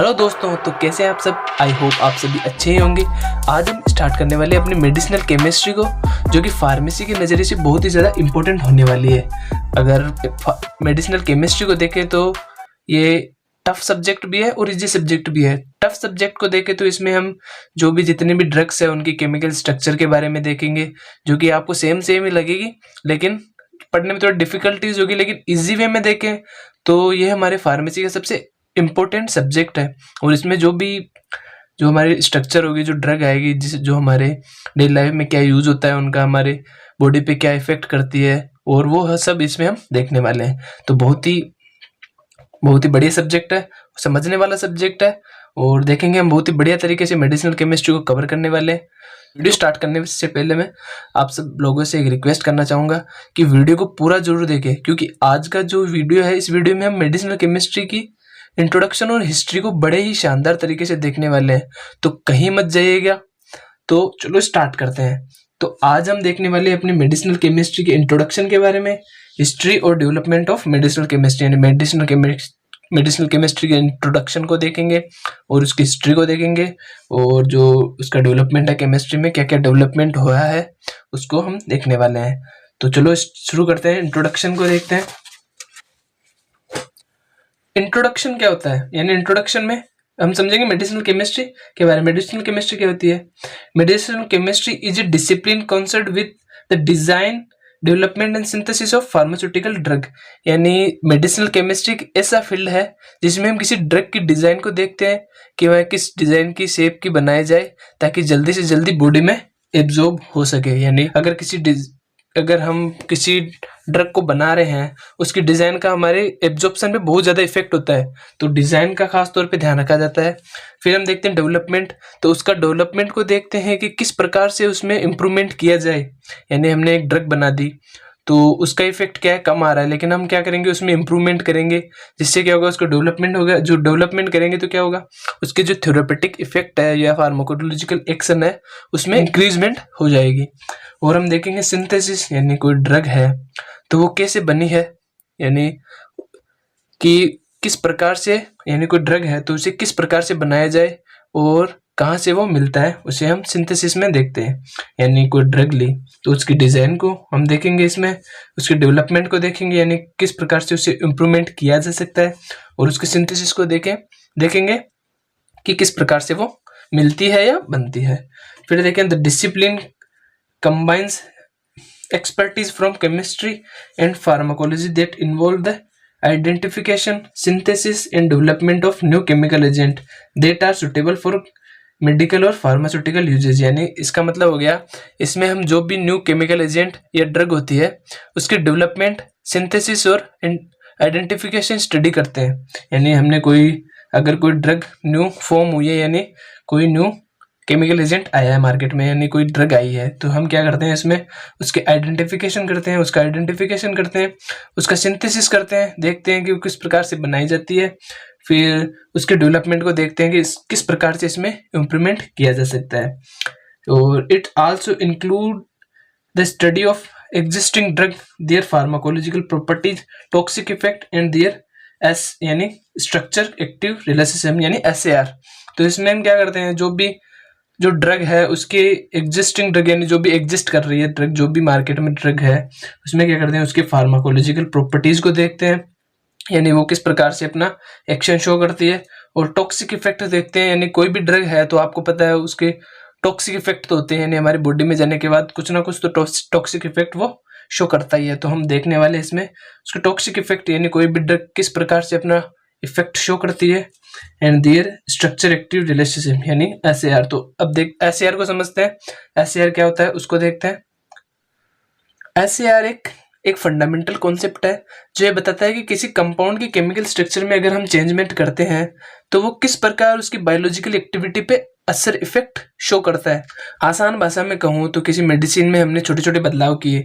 Hello दोस्तों, तो कैसे हैं आप सब। आई होप आप सभी अच्छे ही होंगे। आज हम स्टार्ट करने वाले हैं अपनी मेडिसिनल केमिस्ट्री को, जो कि फार्मेसी के नज़रिए से बहुत ही ज़्यादा इम्पोर्टेंट होने वाली है। अगर मेडिसिनल केमिस्ट्री को देखें तो ये टफ सब्जेक्ट भी है और इजी सब्जेक्ट भी है। टफ सब्जेक्ट को देखें तो इसमें हम जो भी जितने भी ड्रग्स है उनकी केमिकल स्ट्रक्चर के बारे में देखेंगे, जो कि आपको सेम ही लगेगी, लेकिन पढ़ने में थोड़ी डिफिकल्टीज होगी। लेकिन इजी वे में देखें तो ये हमारे फार्मेसी का सबसे इम्पोर्टेंट सब्जेक्ट है। और इसमें जो हमारी स्ट्रक्चर होगी, जो ड्रग आएगी, जो हमारे डेली लाइफ में क्या यूज होता है उनका, हमारे बॉडी पे क्या इफेक्ट करती है, और वो सब इसमें हम देखने वाले हैं। तो बहुत ही बढ़िया सब्जेक्ट है, समझने वाला सब्जेक्ट है, और देखेंगे हम बहुत ही बढ़िया तरीके से मेडिसिनल केमिस्ट्री को कवर करने वाले हैं। वीडियो स्टार्ट करने से पहले मैं आप सब लोगों से एक रिक्वेस्ट करना चाहूँगा कि वीडियो को पूरा जरूर देखें, क्योंकि आज का जो वीडियो है, इस वीडियो में हम मेडिसिनल केमिस्ट्री की इंट्रोडक्शन और हिस्ट्री को बड़े ही शानदार तरीके से देखने वाले हैं, तो कहीं मत जाइएगा। तो चलो स्टार्ट करते हैं। तो आज हम देखने वाले हैं अपनी मेडिसिनल केमिस्ट्री के इंट्रोडक्शन के बारे में, हिस्ट्री और डेवलपमेंट ऑफ मेडिसिनल केमिस्ट्री, यानी मेडिसिनल केमिस्ट्री के इंट्रोडक्शन को देखेंगे और उसकी हिस्ट्री को देखेंगे, और जो उसका डेवलपमेंट है केमिस्ट्री में, क्या क्या डेवलपमेंट हुआ है उसको हम देखने वाले हैं। तो चलो शुरू करते हैं, इंट्रोडक्शन को देखते हैं। इंट्रोडक्शन क्या होता है, यानी इंट्रोडक्शन में हम समझेंगे मेडिसिनल केमिस्ट्री के बारे में। मेडिसिनल केमिस्ट्री क्या होती है? Medicinal chemistry is a discipline concerned with the design, development and synthesis of pharmaceutical drug. यानी मेडिसिनल केमिस्ट्री एक ऐसा फील्ड है जिसमें हम किसी ड्रग की डिजाइन को देखते हैं कि वह किस डिजाइन की शेप की बनाई जाए ताकि जल्दी से जल्दी बॉडी में एब्जॉर्ब हो सके। यानी अगर हम किसी ड्रग को बना रहे हैं, उसकी डिजाइन का हमारे एब्जॉर्प्शन पे बहुत ज्यादा इफेक्ट होता है, तो डिजाइन का खास तौर पे ध्यान रखा जाता है। फिर हम देखते हैं डेवलपमेंट, तो उसका डेवलपमेंट को देखते हैं कि किस प्रकार से उसमें इम्प्रूवमेंट किया जाए। यानी हमने एक ड्रग बना दी तो उसका इफेक्ट क्या है, कम आ रहा है, लेकिन हम क्या करेंगे, उसमें इम्प्रूवमेंट करेंगे, जिससे क्या होगा, उसका डेवलपमेंट होगा। जो डेवलपमेंट करेंगे तो क्या होगा, उसके जो थेरेपेटिक इफेक्ट है या फार्माकोलॉजिकल एक्शन है उसमें इंक्रीजमेंट हो जाएगी। और हम देखेंगे सिंथेसिस, यानी कोई ड्रग है तो वो कैसे बनी है, यानी कि किस प्रकार से, यानी कोई ड्रग है तो उसे किस प्रकार से बनाया जाए और कहाँ से वो मिलता है, उसे हम सिंथेसिस में देखते हैं। यानी कोई ड्रग ली तो उसकी डिजाइन को हम देखेंगे, इसमें उसके डेवलपमेंट को देखेंगे, यानी किस प्रकार से उसे इम्प्रूवमेंट किया जा सकता है, और उसके सिंथेसिस को देखेंगे कि किस प्रकार से वो मिलती है या बनती है। फिर देखें the discipline combines expertise from chemistry and pharmacology that involve the identification, synthesis and development of new chemical agent that are suitable for medical और फार्मास्यूटिकल यूजेज। यानी इसका मतलब हो गया, इसमें हम जो भी न्यू केमिकल एजेंट या ड्रग होती है उसके डेवलपमेंट, सिंथेसिस और आइडेंटिफिकेशन स्टडी करते हैं। यानी हमने अगर कोई ड्रग न्यू फॉर्म हुई है, यानी कोई न्यू केमिकल एजेंट आया है मार्केट में, यानी कोई ड्रग आई है, तो हम क्या करते हैं, इसमें उसके आइडेंटिफिकेशन करते हैं, उसका सिंथेसिस करते हैं, देखते हैं कि किस प्रकार से बनाई जाती है। फिर उसके डेवलपमेंट को देखते हैं कि किस प्रकार से इसमें इम्प्रूवमेंट किया जा सकता है। और it also include the study of existing drug, their pharmacological properties, toxic effect and their यानी स्ट्रक्चर एक्टिव रिलेशनशिप, यानी SAR। तो इसमें हम क्या करते हैं, जो ड्रग है उसके एग्जिस्टिंग ड्रग, यानी जो भी एग्जिस्ट कर रही है ड्रग, जो भी मार्केट में ड्रग है, उसमें क्या करते हैं, उसके फार्माकोलॉजिकल प्रॉपर्टीज को देखते हैं, यानी वो किस प्रकार से अपना एक्शन शो करती है। और टॉक्सिक इफेक्ट देखते हैं, यानी कोई भी ड्रग है तो आपको पता है उसके टॉक्सिक इफेक्ट तो होते हैं, यानी हमारी बॉडी में जाने के बाद कुछ ना कुछ तो टॉक्सिक इफेक्ट वो शो करता ही है। तो हम देखने वाले इसमें उसके टॉक्सिक इफेक्ट, यानी कोई भी ड्रग किस प्रकार से अपना इफेक्ट शो करती है, and there structure active relationship, यानी SAR। तो अब SAR को समझते हैं। SAR क्या होता है उसको देखते हैं। SAR एक फंडामेंटल कॉन्सेप्ट है जो ये बताता है कि किसी कंपाउंड के केमिकल स्ट्रक्चर में अगर हम चेंजमेंट करते हैं तो वो किस प्रकार उसकी बायोलॉजिकल एक्टिविटी पे असर इफेक्ट शो करता है। आसान भाषा में कहूँ तो किसी मेडिसिन में हमने छोटे छोटे बदलाव किए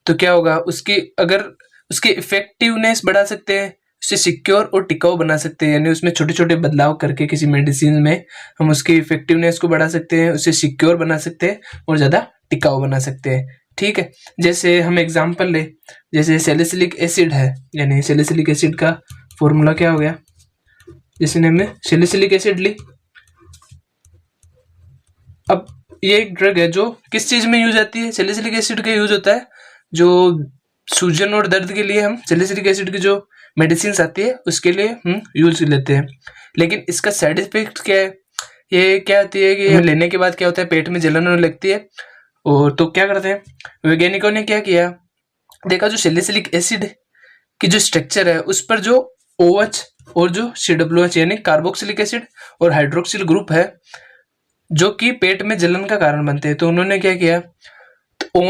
तो क्या होगा, उसकी इफेक्टिवनेस बढ़ा सकते हैं, उसे सिक्योर और टिकाऊ बना सकते हैं। यानी उसमें छोटे छोटे बदलाव करके किसी मेडिसिन में हम उसकी इफेक्टिवनेस को बढ़ा सकते हैं, उसे सिक्योर बना सकते हैं और ज़्यादा टिकाऊ बना सकते हैं। ठीक है, जैसे हम एग्जांपल ले, जैसे सैलिसिलिक एसिड है, यानी सैलिसिलिक एसिड का फॉर्मूला क्या हो गया, जैसे हमने सैलिसिलिक एसिड ली। अब ये एक ड्रग है जो किस चीज में यूज आती है, सैलिसिलिक एसिड का यूज होता है जो सूजन और दर्द के लिए हम सैलिसिलिक एसिड की जो मेडिसिन आती है उसके लिए हम यूज लेते हैं। लेकिन इसका साइड इफेक्ट क्या है, ये क्या होती है कि लेने के बाद क्या होता है, पेट में जलन होने लगती है। और तो क्या करते हैं वैज्ञानिकों ने, क्या किया, देखा जो सैलिसिलिक एसिड की जो स्ट्रक्चर है उस पर जो OH और जो COH यानी कार्बोक्सिलिक एसिड और हाइड्रोक्सिल ग्रुप है जो कि पेट में जलन का कारण बनते हैं। तो उन्होंने क्या किया, तो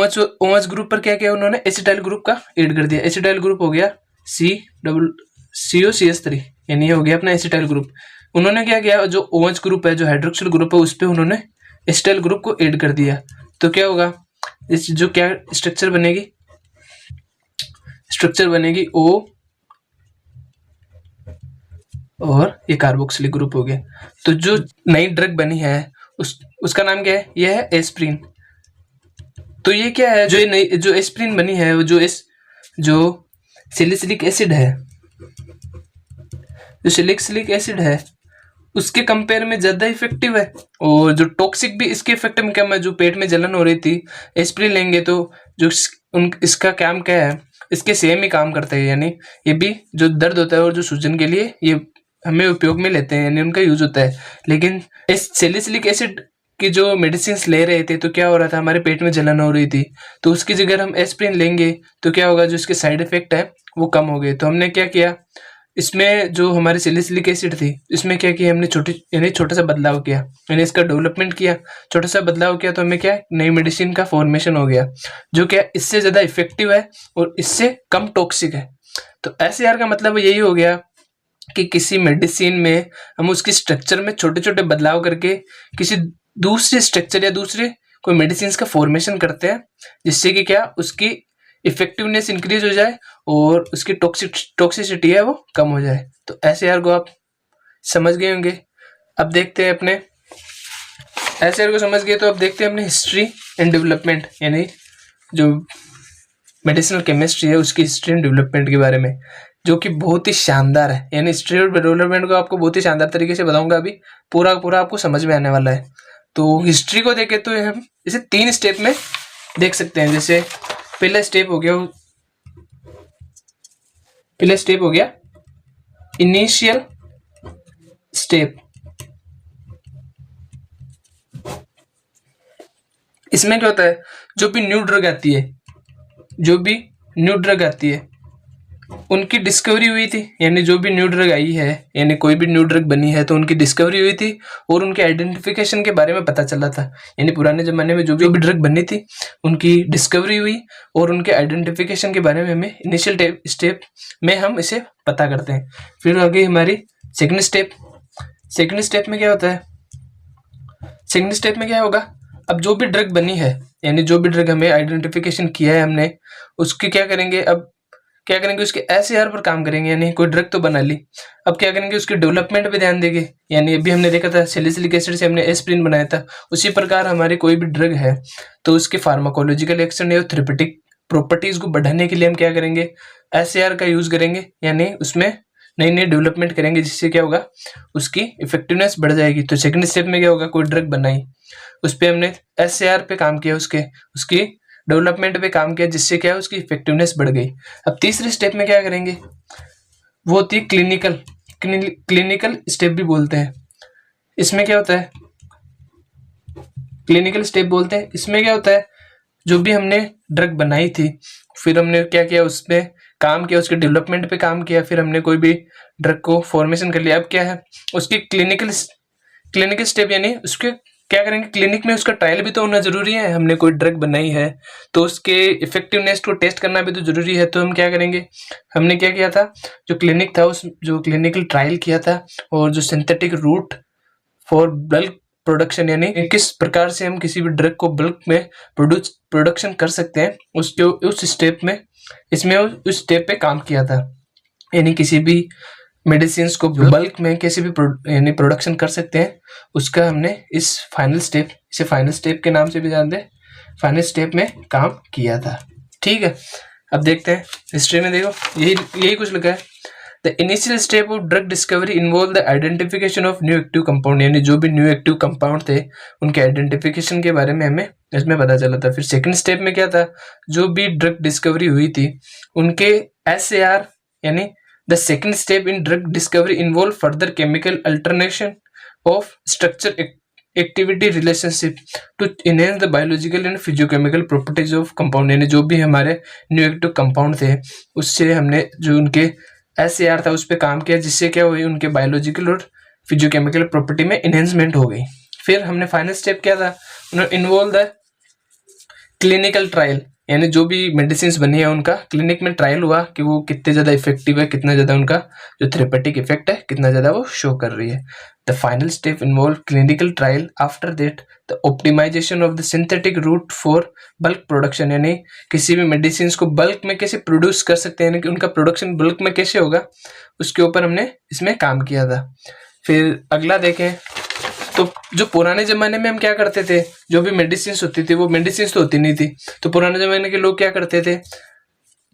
OH ग्रुप पर क्या किया उन्होंने, एसिटाइल ग्रुप का ऐड कर दिया। एसिटाइल ग्रुप हो गया COCH3 यानी ये हो गया अपना एसिटाइल ग्रुप। उन्होंने क्या किया, जो OH ग्रुप है, जो हाइड्रोक्सिल ग्रुप है, उस पर उन्होंने एसिटाइल ग्रुप को ऐड कर दिया। तो क्या होगा, इस जो क्या स्ट्रक्चर बनेगी, स्ट्रक्चर बनेगी O और ये कार्बोक्सिलिक ग्रुप हो गया। तो जो नई ड्रग बनी है उसका नाम क्या है, यह है एस्प्रिन। तो ये क्या है, जो ये नई जो एस्प्रिन बनी है, जो सैलिसिलिक एसिड है, जो सैलिसिलिक एसिड है उसके कंपेयर में ज्यादा इफेक्टिव है और जो टॉक्सिक भी इसके इफेक्ट में कम है। जो पेट में जलन हो रही थी, एस्प्रिन लेंगे तो जो इसका काम क्या है, इसके सेम ही काम करता है। यानी ये भी जो दर्द होता है और जो सूजन के लिए ये हमें उपयोग में लेते हैं, यानी उनका यूज होता है। लेकिन इस सैलिसिलिक एसिड की जो मेडिसिन ले रहे थे तो क्या हो रहा था, हमारे पेट में जलन हो रही थी, तो उसकी जगह हम एस्प्रिन लेंगे तो क्या होगा, जो इसके साइड इफेक्ट है वो कम हो गए। तो हमने क्या किया, इसमें जो हमारी सैलिसिलिक एसिड थी इसमें क्या किया हमने, छोटा सा बदलाव किया, यानी इसका डेवलपमेंट किया, छोटा सा बदलाव किया। तो हमें क्या, नई मेडिसिन का फॉर्मेशन हो गया जो क्या इससे ज्यादा इफेक्टिव है और इससे कम टॉक्सिक है। तो SAR का मतलब यही हो गया कि किसी मेडिसिन में हम उसकी स्ट्रक्चर में छोटे छोटे बदलाव करके किसी दूसरे स्ट्रक्चर या दूसरे कोई मेडिसिन का फॉर्मेशन करते हैं, जिससे कि क्या उसकी इफेक्टिवनेस इंक्रीज हो जाए और उसकी टॉक्सिसिटी है वो कम हो जाए। तो SAR को आप समझ गए होंगे। अब देखते हैं अपने SAR को समझ गए तो अब देखते हैं अपने हिस्ट्री एंड डेवलपमेंट, यानी जो मेडिसिनल केमिस्ट्री है उसकी हिस्ट्री एंड डेवलपमेंट के बारे में, जो कि बहुत ही शानदार है। यानी हिस्ट्री और डेवलपमेंट को आपको बहुत ही शानदार तरीके से बताऊंगा, अभी पूरा पूरा आपको समझ में आने वाला है। तो हिस्ट्री को देखें तो हम इसे 3 स्टेप में देख सकते हैं। जैसे पहला स्टेप हो गया इनिशियल स्टेप। इसमें क्या होता है, जो भी न्यू ड्रग आती है उनकी डिस्कवरी हुई थी, यानी जो भी न्यू ड्रग आई है, यानी कोई भी न्यू ड्रग बनी है तो उनकी डिस्कवरी हुई थी और उनके आइडेंटिफिकेशन के बारे में पता चला था। यानी पुराने जमाने में जो भी ड्रग बनी थी उनकी डिस्कवरी हुई और उनके आइडेंटिफिकेशन के बारे में हमें इनिशियल स्टेप में हम इसे पता करते हैं। फिर आगे हमारी सेकंड स्टेप में क्या होता है, सेकंड स्टेप में क्या होगा, अब जो भी ड्रग बनी है, यानी जो भी ड्रग हमें आइडेंटिफिकेशन किया है हमने, उसकी क्या करेंगे, उसके SAR पर काम करेंगे। यानी कोई ड्रग तो बना ली, अब क्या करेंगे, उसके डेवलपमेंट पे ध्यान देंगे। यानी अभी हमने देखा था सैलिसिलिक एसिड से हमने एस्प्रिन बनाया था, उसी प्रकार हमारी कोई भी ड्रग है तो उसके फार्माकोलॉजिकल एक्शन या थेरेप्यूटिक प्रॉपर्टीज को बढ़ाने के लिए हम क्या करेंगे, SAR का यूज करेंगे। यानी उसमें नई नई डेवलपमेंट करेंगे, जिससे क्या होगा, उसकी इफेक्टिवनेस बढ़ जाएगी। तो सेकंड स्टेप में क्या होगा, कोई ड्रग बनाई, उस पर हमने SAR पे काम किया, उसकी डेवलपमेंट पे काम किया, जिससे क्या है उसकी इफेक्टिवनेस बढ़ गई। अब तीसरे स्टेप में क्या करेंगे, वो होती है क्लिनिकल स्टेप भी बोलते हैं। इसमें क्या होता है, क्लिनिकल स्टेप बोलते हैं। इसमें क्या होता है, जो भी हमने ड्रग बनाई थी, फिर हमने क्या किया, उस पर काम किया, उसके डेवलपमेंट पे काम किया, फिर हमने कोई भी ड्रग को फॉर्मेशन कर लिया। अब क्या है, उसकी क्लिनिकल स्टेप, यानी उसके क्या करेंगे, क्लिनिक में उसका ट्रायल भी तो होना जरूरी है। हमने कोई ड्रग बनाई है तो उसके इफेक्टिवनेस को टेस्ट करना भी तो जरूरी है। तो हम क्या करेंगे, हमने क्या किया था, जो क्लिनिक था उस जो क्लिनिकल ट्रायल किया था और जो synthetic route for bulk production, यानी किस प्रकार से हम किसी भी ड्रग को बल्क में प्रोडक्शन कर सकते हैं, उसके उस स्टेप में उस स्टेप पे काम किया था। यानी किसी भी मेडिसिन को बल्क में कैसे भी यानी प्रोडक्शन कर सकते हैं, उसका हमने इसे फाइनल स्टेप के नाम से भी जानते हैं, फाइनल स्टेप में काम किया था। ठीक है, अब देखते हैं हिस्ट्री में, देखो यही कुछ लिखा है। The initial step of drug discovery involve the identification of new active compound, यानी जो भी न्यू एक्टिव कंपाउंड थे उनके आइडेंटिफिकेशन के बारे में हमें इसमें पता चला था। फिर सेकंड स्टेप में क्या था, जो भी ड्रग डिस्कवरी हुई थी उनके SAR, यानी the second step in drug discovery involve further chemical alternation of structure activity relationship to enhance the biological and physicochemical properties of compound, यानी जो भी हमारे न्यू एक्टिव कंपाउंड थे उससे हमने जो उनके SAR था उस पर काम किया, जिससे क्या हुई, उनके बायोलॉजिकल और फिजियोकेमिकल प्रॉपर्टी में इनहेंसमेंट हो गई। फिर हमने फाइनल स्टेप क्या था, उन्होंने इन्वॉल्व द क्लिनिकल ट्रायल, यानी जो भी मेडिसिन बनी है उनका क्लिनिक में ट्रायल हुआ कि वो कितने ज़्यादा इफेक्टिव है, कितना ज़्यादा उनका जो थेरेपेटिक इफेक्ट है कितना ज़्यादा वो शो कर रही है। The final step involve clinical trial, after that the optimization of the synthetic route for bulk production, यानी किसी भी मेडिसिन को बल्क में कैसे प्रोड्यूस कर सकते हैं, यानी कि उनका प्रोडक्शन बल्क में कैसे होगा, उसके ऊपर हमने इसमें काम किया था। फिर अगला देखें तो जो पुराने जमाने में हम क्या करते थे, जो भी मेडिसिन होती थी वो मेडिसिन तो होती नहीं थी, तो पुराने जमाने के लोग क्या करते थे,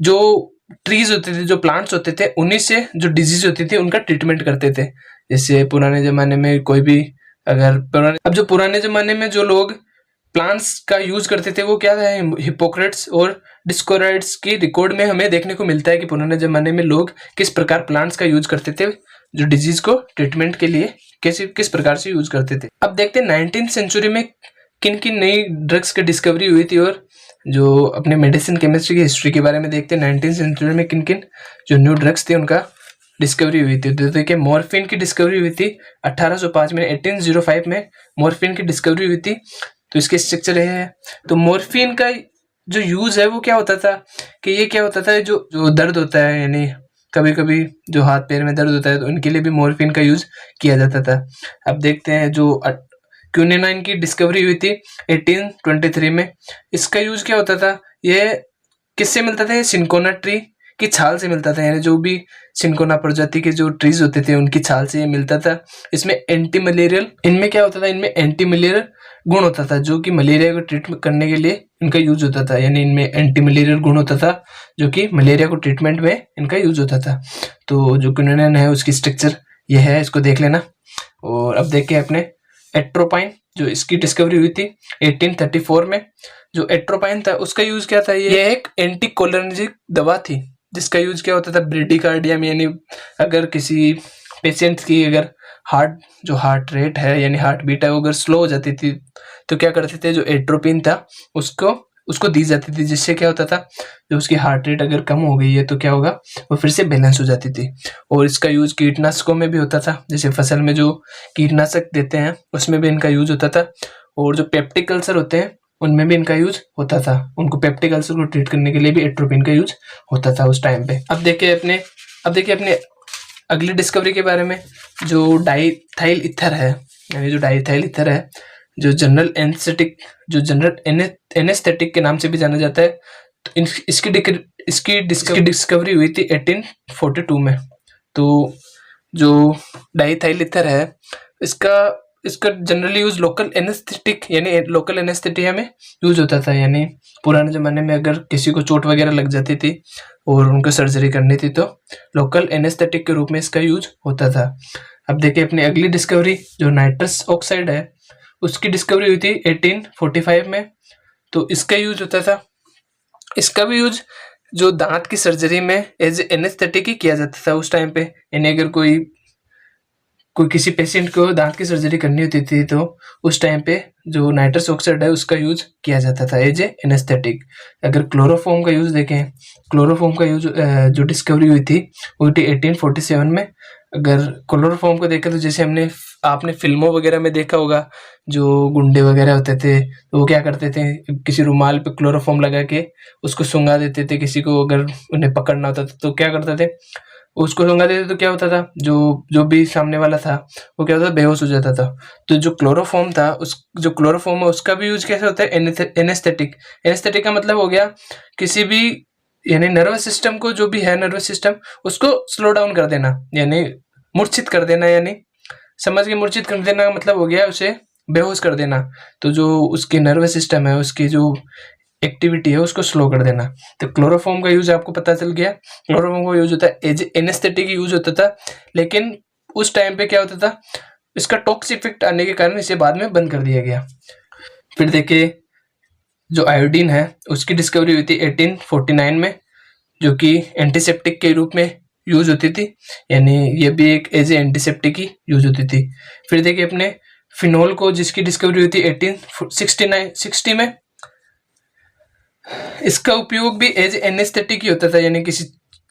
जो ट्रीज होते थे, जो प्लांट्स होते थे, उन्हीं से जो डिजीज होती थी उनका ट्रीटमेंट करते थे। जैसे पुराने जमाने में कोई भी अब जो पुराने जमाने में जो लोग प्लांट्स का यूज करते थे वो क्या था, हिपोक्रेट्स और डिस्कोराइड्स की रिकॉर्ड में हमें देखने को मिलता है कि पुराने जमाने में लोग किस प्रकार प्लांट्स का यूज करते थे, जो डिजीज को ट्रीटमेंट के लिए किस प्रकार से यूज करते थे। अब देखते हैं 19th सेंचुरी में किन किन नई ड्रग्स की डिस्कवरी हुई थी, और जो अपने मेडिसिन केमिस्ट्री की हिस्ट्री के बारे में देखते हैं 19th सेंचुरी में किन किन जो न्यू ड्रग्स थे उनका डिस्कवरी हुई थी। तो देखिए मॉर्फिन की डिस्कवरी हुई थी 1805 में, 1805 में मॉर्फिन की डिस्कवरी हुई थी। तो इसके स्ट्रक्चर है, तो मॉर्फिन का जो यूज है वो क्या होता था कि ये क्या होता था, जो दर्द होता है, यानी कभी कभी जो हाथ पैर में दर्द होता है तो उनके लिए भी मॉर्फिन का यूज किया जाता था। अब देखते हैं जो क्यूनिनाइन की डिस्कवरी हुई थी 1823 में। इसका यूज क्या होता था, ये किससे मिलता था, ये सिनकोना ट्री की छाल से मिलता था, यानी जो भी सिनकोना प्रजाति के जो ट्रीज होते थे उनकी छाल से ये मिलता था। इसमें एंटी मलेरियल, इनमें क्या होता था, इनमें एंटी मलेरियल गुण होता था, जो कि मलेरिया को ट्रीटमेंट करने के लिए इनका यूज होता था, यानी इनमें एंटी मलेरियल गुण होता था जो कि मलेरिया को ट्रीटमेंट में इनका यूज होता था। तो जो क्विनोनिन है उसकी स्ट्रक्चर ये है, इसको देख लेना। और अब देखें अपने एट्रोपाइन, जो इसकी डिस्कवरी हुई थी 1834 में। जो एट्रोपाइन था उसका यूज क्या था, ये एक एंटीकोलिनर्जिक दवा थी जिसका यूज क्या होता था ब्रेडिकार्डिया में, यानी अगर किसी पेशेंट की अगर हार्ट रेट है यानी हार्ट बीट है वो अगर स्लो हो जाती थी तो क्या करते थे, जो एट्रोपिन था उसको दी जाती थी, जिससे क्या होता था, जो उसकी हार्ट रेट अगर कम हो गई है तो क्या होगा, वो फिर से बैलेंस हो जाती थी। और इसका यूज कीटनाशकों में भी होता था, जैसे फसल में जो कीटनाशक देते हैं उसमें भी इनका यूज होता था। और जो पेप्टिक अल्सर होते हैं उनमें भी इनका यूज होता था, उनको पेप्टिक अल्सर को ट्रीट करने के लिए भी एट्रोपिन का यूज होता था उस टाइम पे। अब देखिए अपने अगली डिस्कवरी के बारे में, जो डाइथाइल ईथर है, यानी जो डाइथाइल ईथर है, जो जनरल एनेस्थेटिक के नाम से भी जाना जाता है। तो इसकी डिस्कवरी हुई थी 1842 में। तो जो डाइथाइल ईथर है इसका जनरली यूज लोकल एनेस्थेटिया में यूज होता था, यानी पुराने ज़माने में अगर किसी को चोट वगैरह लग जाती थी और उनको सर्जरी करनी थी तो लोकल एनेस्थेटिक के रूप में इसका यूज होता था। अब देखिए अपनी अगली डिस्कवरी, जो नाइट्रस ऑक्साइड है उसकी डिस्कवरी हुई थी 1845 में। तो इसका यूज होता था, इसका भी यूज जो दांत की सर्जरी में एज एनेस्थेटिक ही किया जाता था उस टाइम पे, यानी अगर कोई किसी पेशेंट को दांत की सर्जरी करनी होती थी तो उस टाइम पे जो नाइट्रस ऑक्साइड है उसका यूज किया जाता था एज एनेस्थेटिक। अगर क्लोरोफॉर्म का यूज देखें, क्लोरोफॉर्म का यूज जो डिस्कवरी हुई थी वो थी 1847 में। अगर क्लोरोफॉर्म को देखें तो जैसे आपने फिल्मों वगैरह में देखा होगा, जो गुंडे वगैरह होते थे तो वो क्या करते थे, किसी रुमाल पे क्लोरोफॉर्म लगा के उसको सूंघा देते थे, किसी को अगर उन्हें पकड़ना होता था तो क्या करते थे, उसको सूंघा देते तो क्या होता था, जो भी सामने वाला था वो क्या होता था, बेहोश हो जाता था। तो जो क्लोरोफॉर्म था जो क्लोरोफॉर्म है उसका भी यूज कैसे होता है, एनेस्थेटिक का मतलब हो गया किसी भी यानी नर्वस सिस्टम को, जो भी है नर्वस सिस्टम उसको स्लो डाउन कर देना, यानी मूर्छित कर देना, यानी समझ के मूर्छित कर देना का मतलब हो गया उसे बेहोश कर देना। तो जो उसकी नर्वस सिस्टम है उसकी जो एक्टिविटी है उसको स्लो कर देना। तो क्लोरोफॉर्म का यूज आपको पता चल गया। क्लोरोफॉर्म का यूज होता है एज एनेस्थेटिक यूज होता था, लेकिन उस टाइम पे क्या होता था, इसका टॉक्सिक इफेक्ट आने के कारण इसे बाद में बंद कर दिया गया। फिर देखिए जो आयोडीन है उसकी डिस्कवरी हुई थी 1849 में, जो कि एंटीसेप्टिक के रूप में यूज होती थी, यानी ये भी एक एज ए एंटीसेप्टिक ही यूज होती थी। फिर देखिए अपने फिनोल को, जिसकी डिस्कवरी हुई थी 1860 में, इसका उपयोग भी एज एनेस्थेटिक ही होता था, यानी किसी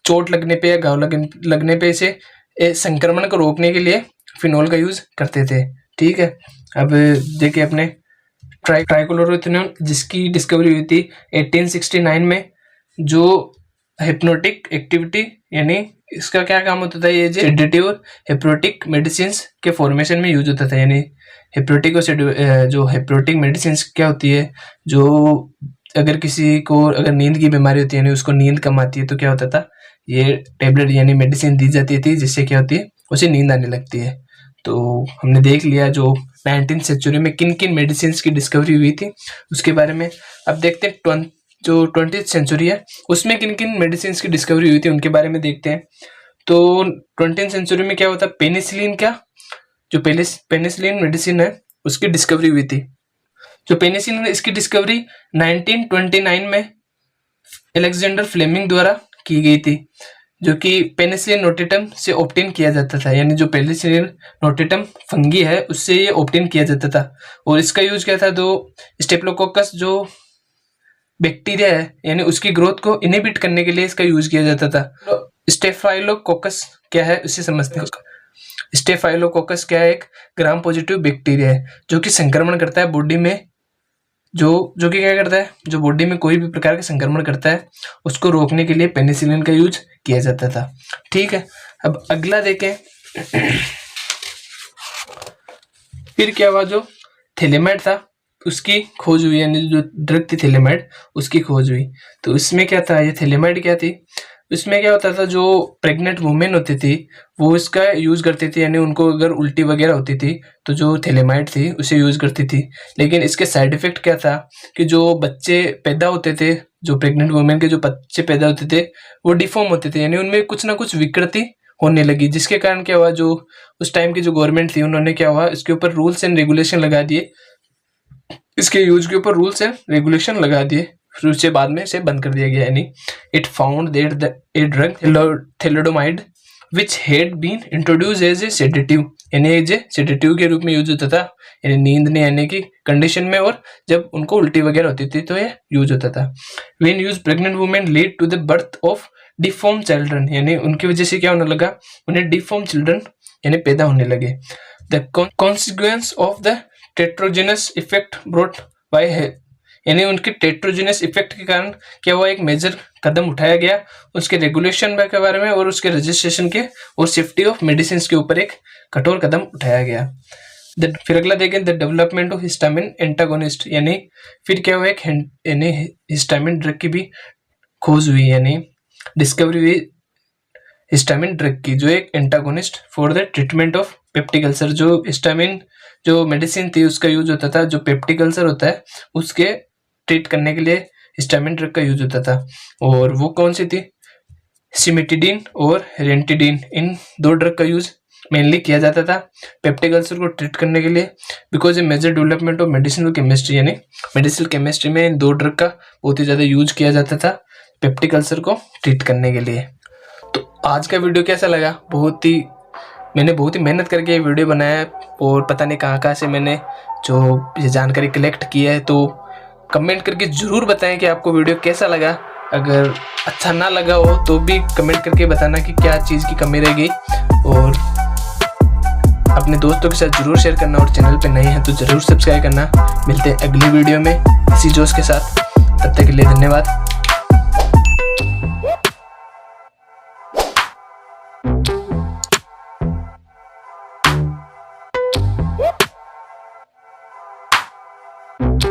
चोट लगने पे या घाव लगने पे इसे संक्रमण को रोकने के लिए फिनोल का यूज करते थे। ठीक है, अब देखिए अपने ट्राइक्लोरोथिनोन, जिसकी डिस्कवरी हुई थी 1869 में, जो हिप्नोटिक एक्टिविटी, यानी इसका क्या काम होता था, ये सेडेटिव और हिप्नोटिक मेडिसिन के फॉर्मेशन में यूज होता था। यानी हिप्नोटिक और जो हिप्नोटिक मेडिसिन क्या होती है, जो अगर किसी को अगर नींद की बीमारी होती है, यानी उसको नींद कम आती है, तो क्या होता था, ये टेबलेट यानी मेडिसिन दी जाती थी, जिससे क्या होती है, उसे नींद आने लगती है। तो हमने देख लिया जो 19th सेंचुरी में किन किन मेडिसिन की डिस्कवरी हुई थी उसके बारे में। अब देखते हैं जो 20th सेंचुरी है उसमें किन किन मेडिसिन की डिस्कवरी हुई थी उनके बारे में देखते हैं। तो 20th सेंचुरी में क्या होता है, पेनिसिलिन का जो पेनिसिलिन मेडिसिन है उसकी डिस्कवरी हुई थी। जो पेनिसिलिन इसकी डिस्कवरी 1929 में अलेक्जेंडर फ्लेमिंग द्वारा की गई थी, जो कि पेनिसिलिन नोटेटम से ऑब्टेन किया जाता था। यानी जो पेनिसिलिन नोटेटम फंगी है उससे ये ऑब्टेन किया जाता था। और इसका यूज क्या था, जो स्टेप्लोकोकस जो बैक्टीरिया है, यानी उसकी ग्रोथ को इनहिबिट करने के लिए इसका यूज किया जाता था। तो स्टेफाइलोकोकस क्या है उसे समझते हैं। स्टेफाइलोकोकस क्या है, एक ग्राम पॉजिटिव बैक्टीरिया है जो कि संक्रमण करता है बॉडी में, जो कि क्या करता है, जो बॉडी में कोई भी प्रकार का संक्रमण करता है उसको रोकने के लिए पेनिसिलिन का यूज किया जाता था। ठीक है, अब अगला देखें। फिर क्या हुआ, जो थैलेमाइड था उसकी खोज हुई, यानी जो ड्रग थी थैलेमाइड उसकी खोज हुई। तो इसमें क्या था, ये थैलेमाइड क्या थी, इसमें क्या होता था, जो प्रेग्नेंट वुमेन होती थी वो इसका यूज करती थी, यानी उनको अगर उल्टी वगैरह होती थी तो जो थैलेमाइड थी उसे यूज करती थी। लेकिन इसके साइड इफेक्ट क्या था कि जो बच्चे पैदा होते थे, जो प्रेग्नेंट वुमेन के जो बच्चे पैदा होते थे वो डिफॉर्म होते थे, यानी उनमें कुछ ना कुछ विकृति होने लगी, जिसके कारण क्या हुआ, जो उस टाइम की जो गवर्नमेंट थी उन्होंने क्या हुआ, इसके ऊपर रूल्स एंड रेगुलेशन लगा दिए, इसके यूज के ऊपर रूल्स एंड रेगुलेशन लगा दिए। फिर उससे बाद में इसे बंद कर दिया गया। यानी it found that a drug thalidomide which had been introduce as a sedative, यानी एज ए सेडेटिव के रूप में यूज होता था, यानी नींद नहीं आने की कंडीशन में, और जब उनको उल्टी वगैरह होती थी तो ये यूज होता था। When use pregnant women lead to the birth of deform children, यानी उनकी वजह से क्या होने लगा, उन्हें डिफॉर्म चिल्ड्रन यानी पैदा होने लगे। The consequence of the teratogenous effect brought by है, यानी उनके टेट्रोजेनस इफेक्ट के कारण क्या हुआ, एक मेजर कदम उठाया गया उसके रेगुलेशन के बारे में और उसके रजिस्ट्रेशन के और सेफ्टी ऑफ मेडिसिन के ऊपर एक कठोर कदम उठाया गया। फिर अगला देखें, the development of histamine antagonist, यानी फिर क्या हुआ, एक यानी हिस्टामिन ड्रग की भी खोज हुई, यानी डिस्कवरी हुई हिस्टामिन ड्रग की, जो एक antagonist for the treatment of peptic ulcer. जो हिस्टामिन जो मेडिसिन थी उसका यूज होता था, जो पेप्टिक अल्सर होता है उसके ट्रीट करने के लिए हिस्टामिन ड्रग का यूज होता था। और वो कौन सी थी, सिमेटिडिन और रेंटिडिन, इन दो ड्रग का यूज मेनली किया जाता था पेप्टिक अल्सर को ट्रीट करने के लिए, because a major development of medicinal chemistry, यानी मेडिसिनल केमिस्ट्री में इन दो ड्रग का बहुत ही ज़्यादा यूज किया जाता था पेप्टिक अल्सर को ट्रीट करने के लिए। तो आज का वीडियो कैसा लगा, मैंने बहुत ही मेहनत करके ये वीडियो बनाया है और पता नहीं कहाँ से मैंने जो ये जानकारी कलेक्ट की है। तो कमेंट करके ज़रूर बताएं कि आपको वीडियो कैसा लगा। अगर अच्छा ना लगा हो तो भी कमेंट करके बताना कि क्या चीज़ की कमी रह गई, और अपने दोस्तों के साथ ज़रूर शेयर करना, और चैनल पे नए हैं तो ज़रूर सब्सक्राइब करना। मिलते हैं अगली वीडियो में इसी जोश के साथ, तब तक के लिए धन्यवाद।